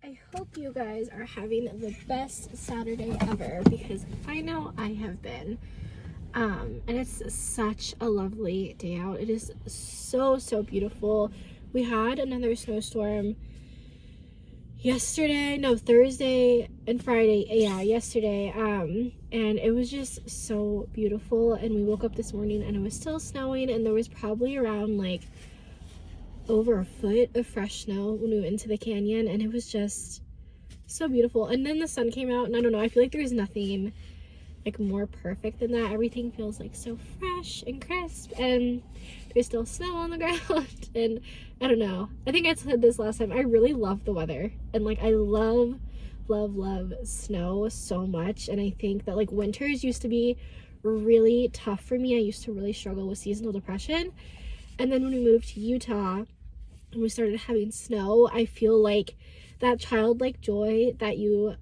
I hope you guys are having the best Saturday ever, because I know I have been. And it's such a lovely day out. It is so beautiful. We had another snowstorm Thursday and Friday. Yeah, yesterday. And it was just so beautiful. And we woke up this morning and it was still snowing, and there was probably around like over a foot of fresh snow when we went into the canyon, and it was just so beautiful. And then the sun came out, and I don't know, I feel like there's nothing like more perfect than that. Everything feels like so fresh and crisp, and there's still snow on the ground. And I don't know, I think I said this last time, I really love the weather, and like I love snow so much. And I think that like winters used to be really tough for me. I used to really struggle with seasonal depression, and then when we moved to Utah and we started having snow, I feel like that childlike joy that you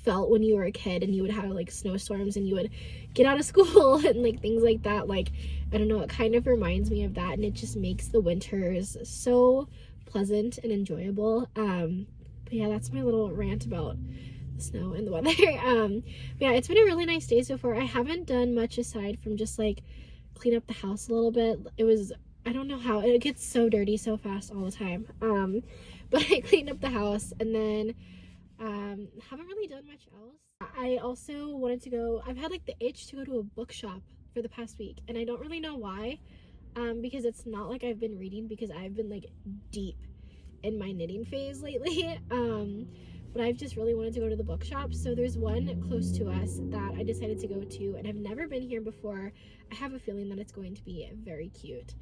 felt when you were a kid and you would have like snowstorms and you would get out of school and like things like that, like I don't know, it kind of reminds me of that, and it just makes the winters so pleasant and enjoyable. But yeah, that's my little rant about the snow and the weather. Yeah, it's been a really nice day so far. I haven't done much aside from just like clean up the house a little bit. I don't know how, it gets so dirty so fast all the time. But I cleaned up the house, and then haven't really done much else. I also wanted to go, I've had like the itch to go to a bookshop for the past week, and I don't really know why, because it's not like I've been reading, because I've been like deep in my knitting phase lately. But I've just really wanted to go to the bookshop. So there's one close to us that I decided to go to, and I've never been here before. I have a feeling that it's going to be very cute.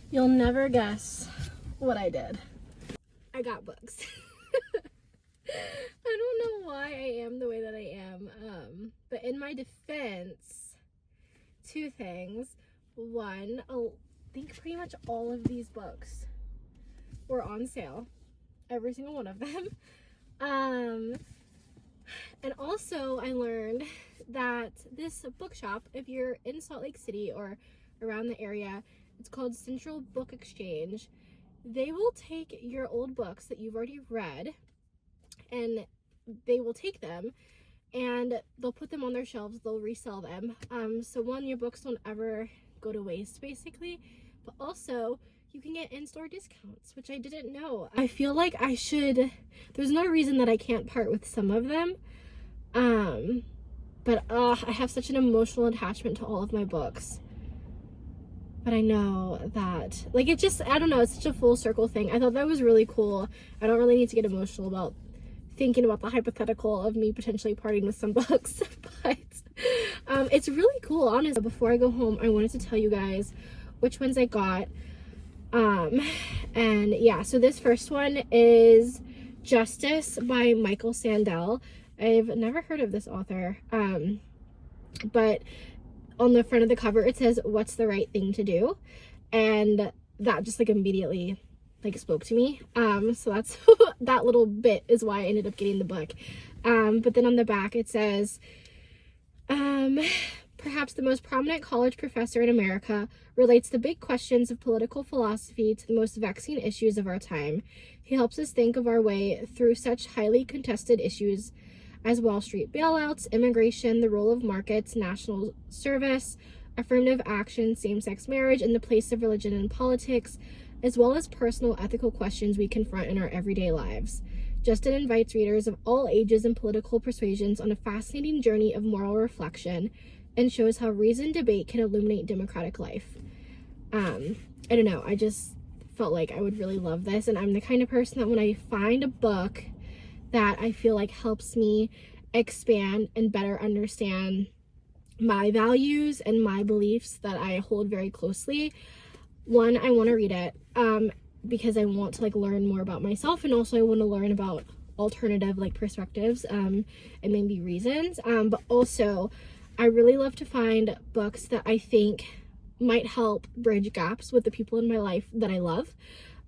You'll never guess what I did. I got books. I don't know why I am the way that I am. But in my defense, two things. One, I think pretty much all of these books were on sale. Every single one of them. And also I learned that this bookshop, if you're in Salt Lake City or around the area, it's called Central Book Exchange. They will take your old books that you've already read, and they will take them and they'll put them on their shelves. They'll resell them. So one, your books don't ever go to waste basically, but also you can get in-store discounts, which I didn't know. I feel like I should, there's no reason that I can't part with some of them. But I have such an emotional attachment to all of my books. But I know that, like, it just, I don't know, it's such a full circle thing. I thought that was really cool. I don't really need to get emotional about thinking about the hypothetical of me potentially parting with some books, but it's really cool, honestly. Before I go home, I wanted to tell you guys which ones I got. And yeah, so this first one is Justice by Michael Sandel. I've never heard of this author, but on the front of the cover it says, "What's the right thing to do?" And that just like immediately like spoke to me. So that's that little bit is why I ended up getting the book. But then on the back it says, perhaps the most prominent college professor in America relates the big questions of political philosophy to the most vexing issues of our time. He helps us think of our way through such highly contested issues as Wall Street bailouts, immigration, the role of markets, national service, affirmative action, same-sex marriage, and the place of religion in politics, as well as personal ethical questions we confront in our everyday lives. Justin invites readers of all ages and political persuasions on a fascinating journey of moral reflection and shows how reasoned debate can illuminate democratic life. I don't know, I just felt like I would really love this, and I'm the kind of person that when I find a book that I feel like helps me expand and better understand my values and my beliefs that I hold very closely, one, I want to read it because I want to like learn more about myself, and also I want to learn about alternative like perspectives and maybe reasons, but also I really love to find books that I think might help bridge gaps with the people in my life that I love,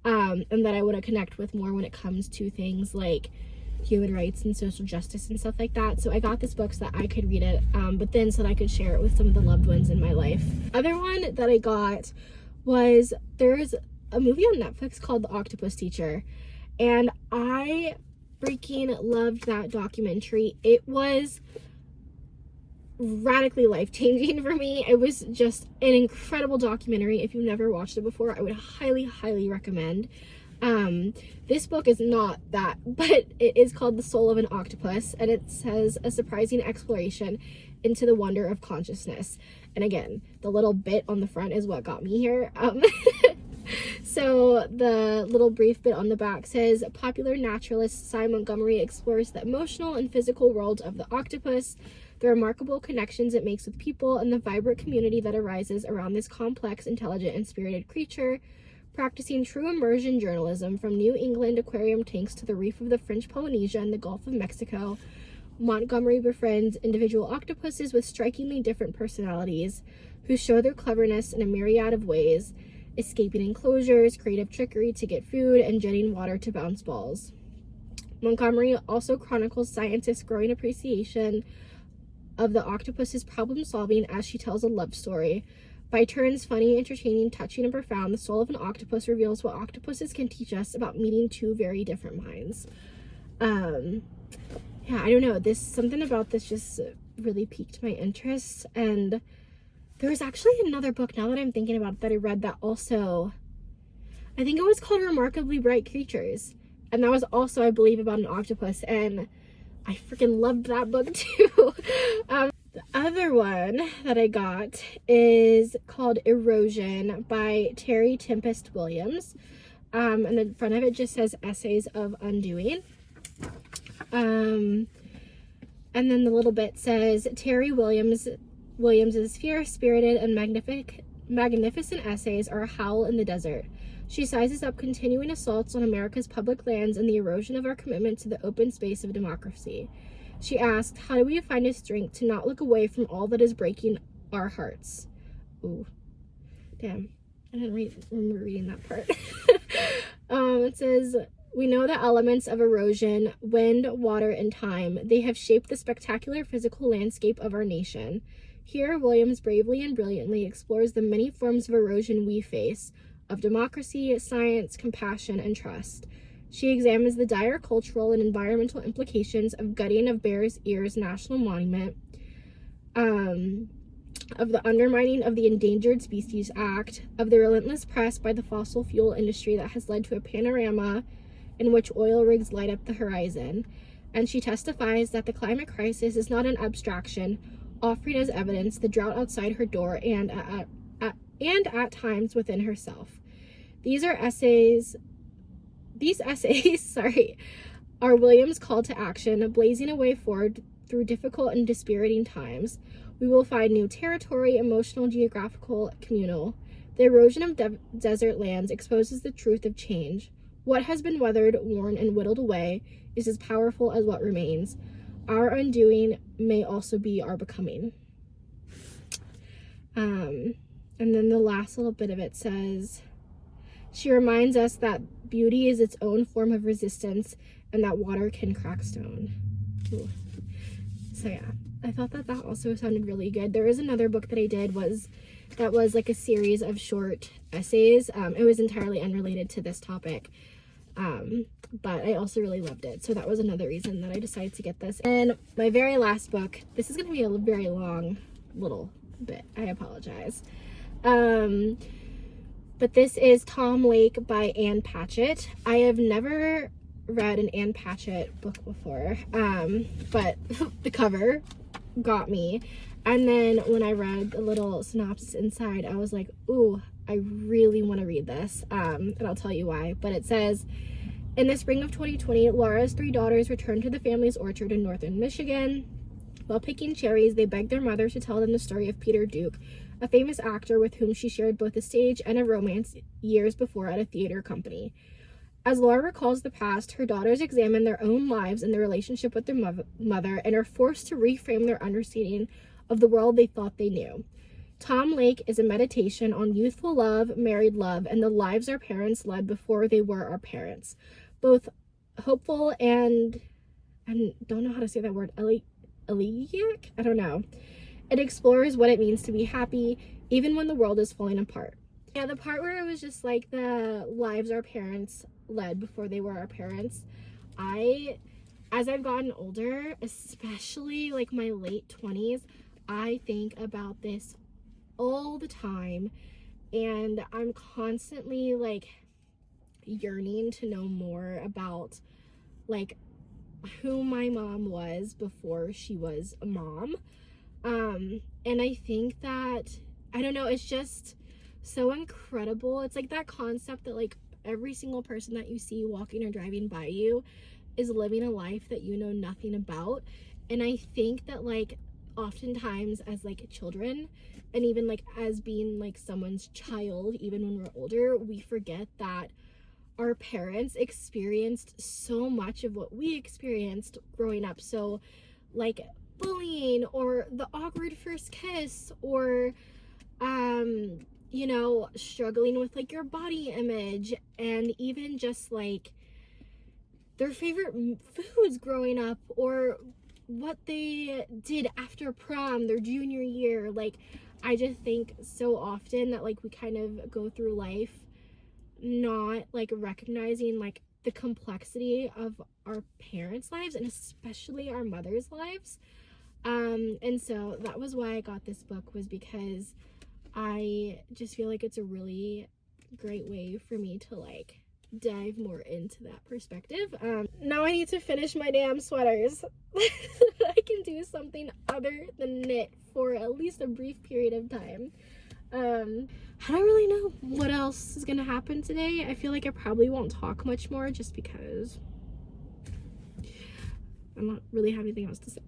and that I want to connect with more when it comes to things like human rights and social justice and stuff like that. So I got this book so that I could read it, but then so that I could share it with some of the loved ones in my life. Other one that I got was, there's a movie on Netflix called The Octopus Teacher, and I freaking loved that documentary. It was radically life-changing for me. It was just an incredible documentary. If you've never watched it before, I would highly recommend. This book is not that, but it is called The Soul of an Octopus, and it says a surprising exploration into the wonder of consciousness. And again, the little bit on the front is what got me here. So the little brief bit on the back says, popular naturalist Cy Montgomery explores the emotional and physical world of the octopus, the remarkable connections it makes with people, and the vibrant community that arises around this complex, intelligent, and spirited creature. Practicing true immersion journalism from New England aquarium tanks to the reef of the French Polynesia and the Gulf of Mexico, Montgomery befriends individual octopuses with strikingly different personalities who show their cleverness in a myriad of ways, escaping enclosures, creative trickery to get food, and jetting water to bounce balls. Montgomery also chronicles scientists' growing appreciation of the octopus's problem solving as she tells a love story. By turns funny, entertaining, touching, and profound, The Soul of an Octopus reveals what octopuses can teach us about meeting two very different minds. Yeah, I don't know, something about this just really piqued my interest. And there was actually another book, now that I'm thinking about it, that I read that also, I think it was called Remarkably Bright Creatures, and that was also, I believe, about an octopus, and I freaking loved that book too. The other one that I got is called Erosion by Terry Tempest Williams, and the front of it just says Essays of Undoing. And then the little bit says, Terry Williams's fierce, spirited, and magnificent essays are a howl in the desert. She sizes up continuing assaults on America's public lands and the erosion of our commitment to the open space of democracy. She asked, how do we find a strength to not look away from all that is breaking our hearts? Ooh, damn, I didn't remember reading that part. It says, we know the elements of erosion, wind, water, and time. They have shaped the spectacular physical landscape of our nation. Here, Williams bravely and brilliantly explores the many forms of erosion we face, of democracy, science, compassion, and trust. She examines the dire cultural and environmental implications of gutting of Bears Ears National Monument, of the undermining of the Endangered Species Act, of the relentless press by the fossil fuel industry that has led to a panorama in which oil rigs light up the horizon. And she testifies that the climate crisis is not an abstraction, offering as evidence the drought outside her door and at times within herself. These essays, are Williams' call to action, blazing a way forward through difficult and dispiriting times. We will find new territory, emotional, geographical, communal. The erosion of desert lands exposes the truth of change. What has been weathered, worn, and whittled away is as powerful as what remains. Our undoing may also be our becoming. And then the last little bit of it says, she reminds us that beauty is its own form of resistance and that water can crack stone. Ooh. So yeah, I thought that also sounded really good. There is another book that I did that was like a series of short essays. It was entirely unrelated to this topic, but I also really loved it. So that was another reason that I decided to get this. And my very last book, this is going to be a very long little bit, I apologize. But this is Tom Lake by Ann Patchett. I have never read an Ann Patchett book before, but the cover got me. And then when I read the little synopsis inside, I was like, ooh, I really want to read this. And I'll tell you why. But it says, in the spring of 2020, Laura's 3 daughters returned to the family's orchard in northern Michigan. While picking cherries, they begged their mother to tell them the story of Peter Duke, a famous actor with whom she shared both a stage and a romance years before at a theater company. As Laura recalls the past, her daughters examine their own lives and their relationship with their mother and are forced to reframe their understanding of the world they thought they knew. Tom Lake is a meditation on youthful love, married love, and the lives our parents led before they were our parents. Both hopeful and I don't know how to say that word, elegiac? I don't know. It explores what it means to be happy, even when the world is falling apart. Yeah, the part where it was just like the lives our parents led before they were our parents, as I've gotten older, especially like my late 20s, I think about this all the time, and I'm constantly like yearning to know more about like who my mom was before she was a mom. And I think that, I don't know, it's just so incredible. It's like that concept that like every single person that you see walking or driving by you is living a life that you know nothing about. And I think that like oftentimes as like children, and even like as being like someone's child, even when we're older, we forget that our parents experienced so much of what we experienced growing up. So like bullying, or the awkward first kiss, or you know, struggling with like your body image, and even just like their favorite foods growing up, or what they did after prom, their junior year. Like I just think so often that like we kind of go through life not like recognizing like the complexity of our parents' lives, and especially our mother's lives. And so that was why I got this book, was because I just feel like it's a really great way for me to like dive more into that perspective. Now I need to finish my damn sweaters. I can do something other than knit for at least a brief period of time. I don't really know what else is gonna happen today. I feel like I probably won't talk much more just because I'm not really have anything else to say.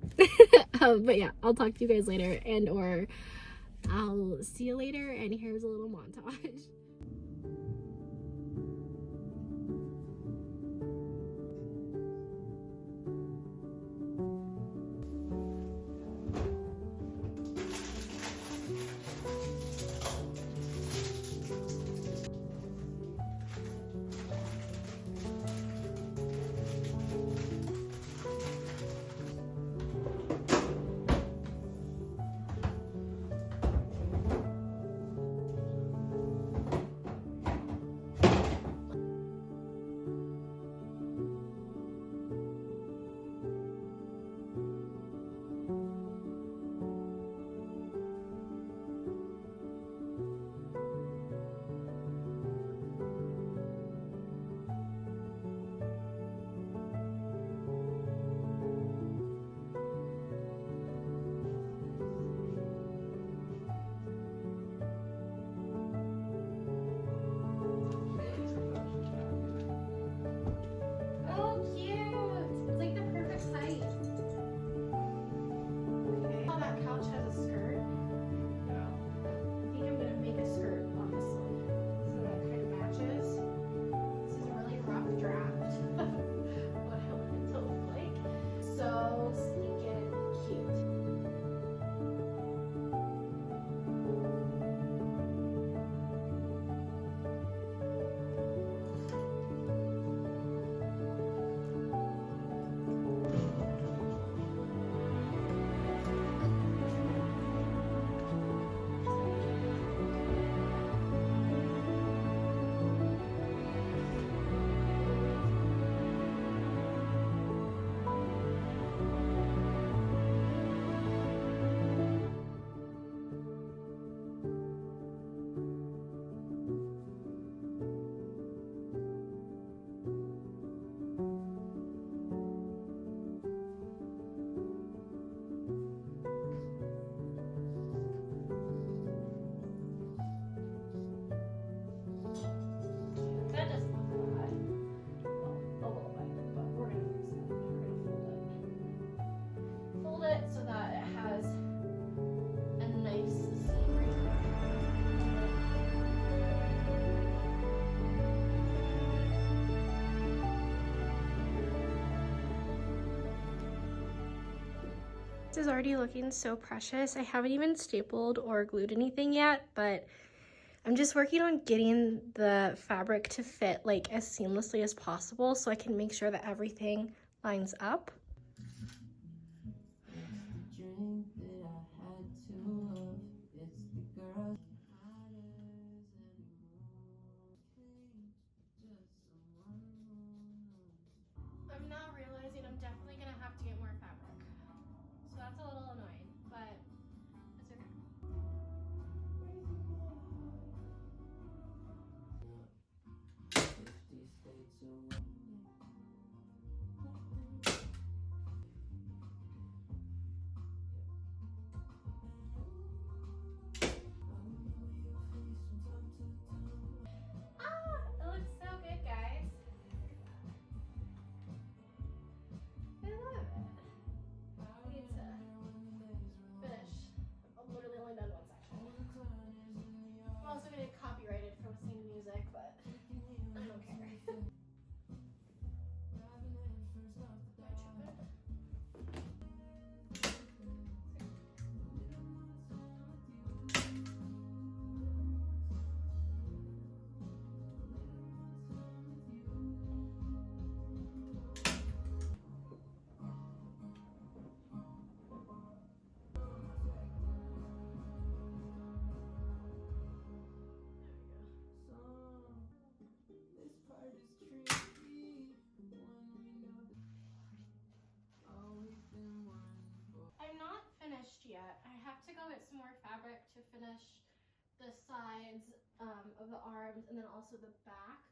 But yeah, I'll talk to you guys later, and or I'll see you later, and here's a little montage. This is already looking so precious. I haven't even stapled or glued anything yet, but I'm just working on getting the fabric to fit like as seamlessly as possible so I can make sure that everything lines up. I'm now realizing I'm definitely gonna have to get more fabric. So that's a little annoying, but it's okay. Ah, it looks so good, guys. I love it. I need to finish. I've literally only done one section. I'm also gonna get copyrighted for listening to music, but I don't care. I'm not finished yet. I have to go get some more fabric to finish the sides of the arms and then also the back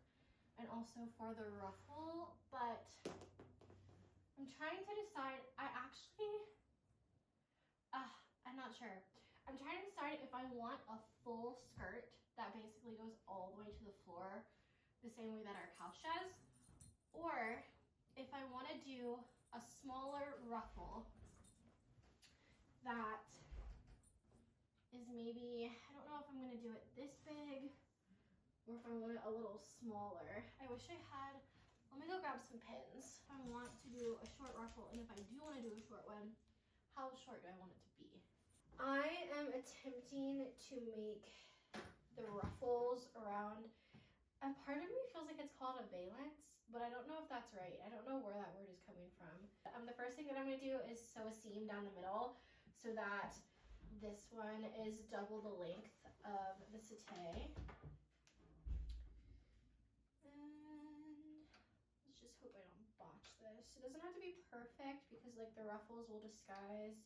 and also for the ruffle, but I'm trying to decide. I'm not sure. I'm trying to decide if I want a full skirt that basically goes all the way to the floor the same way that our couch does, or if I want to do a smaller ruffle that is maybe, I don't know if I'm going to do it this big or if I want it a little smaller. I wish I had, let me go grab some pins. I want to do a short ruffle, and if I do want to do a short one, how short do I want it to be? I am attempting to make the ruffles around, a part of me feels like it's called a valance, but I don't know if that's right. I don't know where that word is coming from. The first thing that I'm going to do is sew a seam down the middle so that this one is double the length of the satay. And let's just hope I don't botch this. It doesn't have to be perfect because like the ruffles will disguise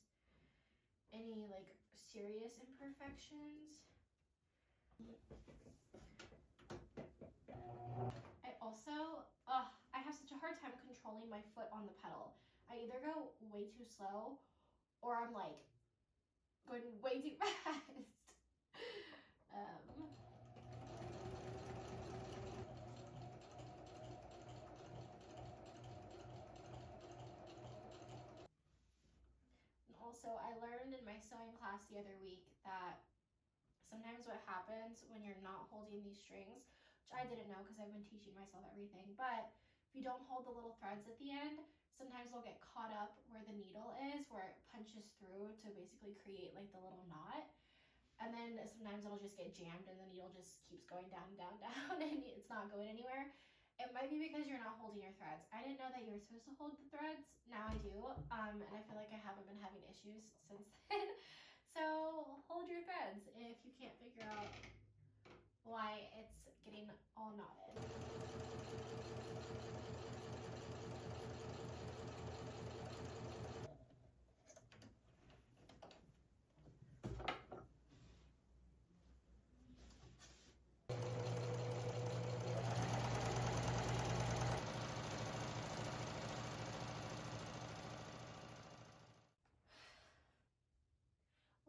any like serious imperfections. I also, I have such a hard time controlling my foot on the pedal. I either go way too slow or I'm like going way too fast. And also, I learned in my sewing class the other week that sometimes what happens when you're not holding these strings, which I didn't know because I've been teaching myself everything, but if you don't hold the little threads at the end, sometimes they'll get caught up where the needle is, where it punches through to basically create like the little knot. And then sometimes it'll just get jammed and the needle just keeps going down, down, down, and it's not going anywhere. It might be because you're not holding your threads. I didn't know that you were supposed to hold the threads. Now I do, and I feel like I haven't been having issues since then. So hold your threads if you can't figure out why it's getting all knotted.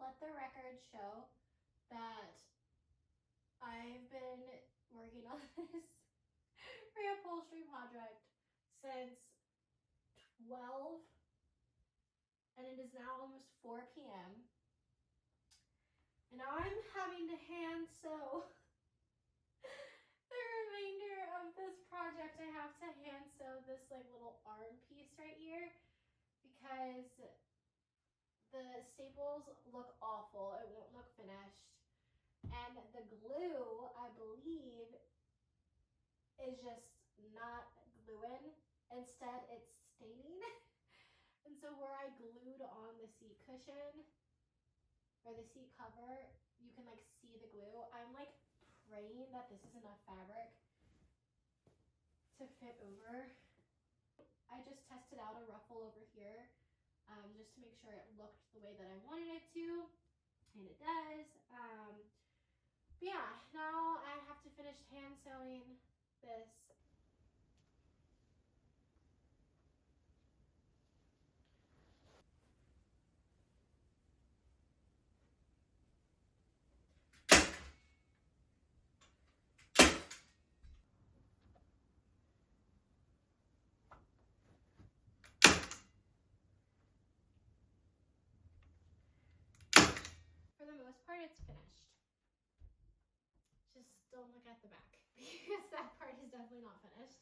Let the record show that I've been working on this reupholstery project since 12, and it is now almost 4 p.m. and now I'm having to hand sew the remainder of this project. I have to hand sew this like little arm piece right here because the staples look awful. It won't look finished. And the glue, I believe, is just not gluing. Instead, it's staining. And so where I glued on the seat cushion or the seat cover, you can like see the glue. I'm like praying that this is enough fabric to fit over. I just tested out a ruffle over here just to make sure it looked the way that I wanted it to, and it does. But yeah, now I have to finish hand sewing this. For the most part, it's finished. Just don't look at the back because that part is definitely not finished.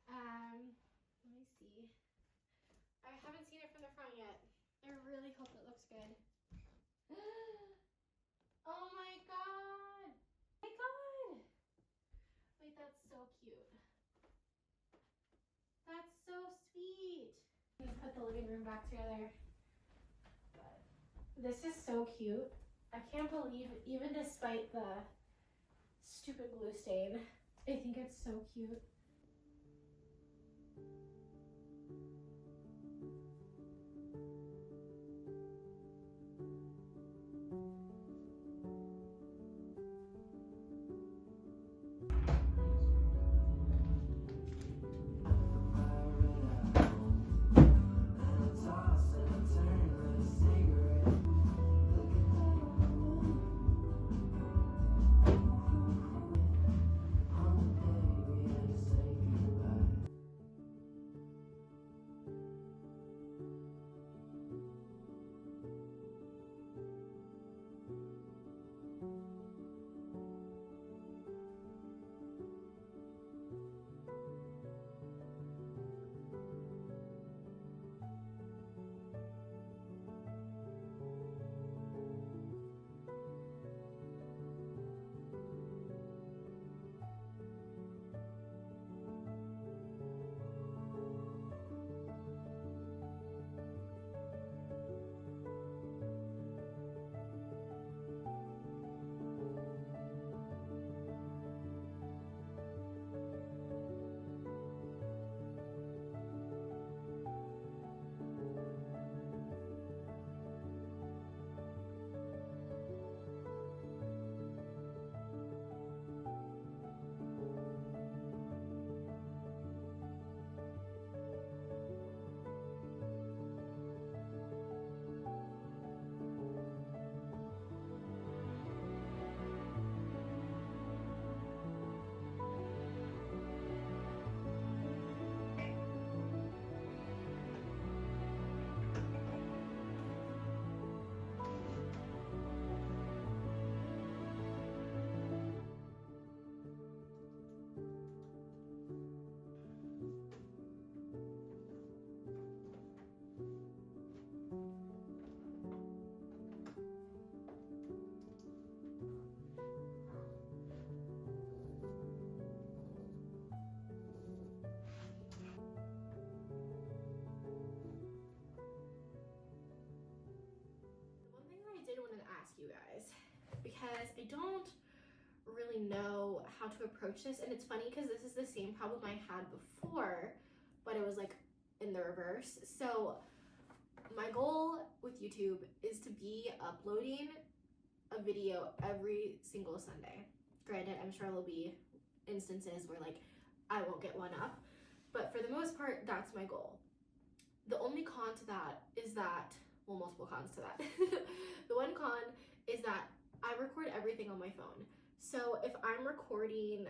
Let me see. I haven't seen it from the front yet. I really hope it looks good. Oh my god! Oh my god! Wait, that's so cute. That's so sweet. I'm gonna put the living room back together. But this is so cute. I can't believe, even despite the stupid glue stain, I think it's so cute. Ask you guys, because I don't really know how to approach this, and it's funny because this is the same problem I had before, but it was like in the reverse. So my goal with YouTube is to be uploading a video every single Sunday. Granted, I'm sure there'll be instances where like I won't get one up, but for the most part, that's my goal. The only con to that is that, well, multiple cons to that. The one con is that I record everything on my phone. So if I'm recording,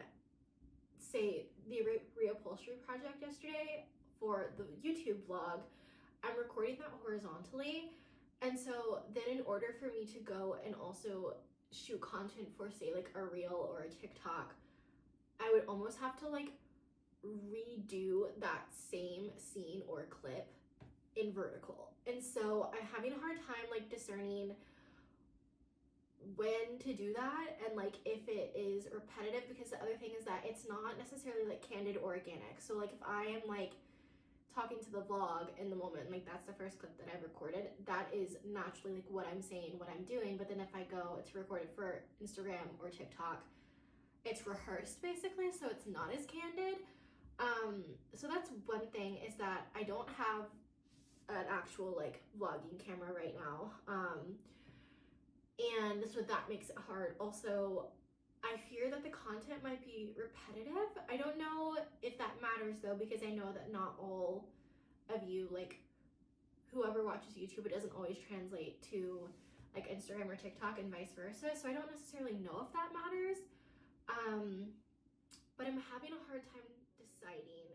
say, the reupholstery project yesterday for the YouTube vlog, I'm recording that horizontally. And so then in order for me to go and also shoot content for, say, like a reel or a TikTok, I would almost have to like redo that same scene or clip in vertical. And so I'm having a hard time like discerning when to do that and like if it is repetitive, because the other thing is that it's not necessarily like candid or organic. So like if I am like talking to the vlog in the moment, like that's the first clip that I've recorded, that is naturally like what I'm saying, what I'm doing. But then if I go to record it for Instagram or TikTok, it's rehearsed basically, so it's not as candid. So that's one thing, is that I don't have an actual like vlogging camera right now, and so that makes it hard. Also, I fear that the content might be repetitive. I don't know if that matters though, because I know that not all of you, like whoever watches YouTube, it doesn't always translate to like Instagram or TikTok and vice versa. So I don't necessarily know if that matters. But I'm having a hard time deciding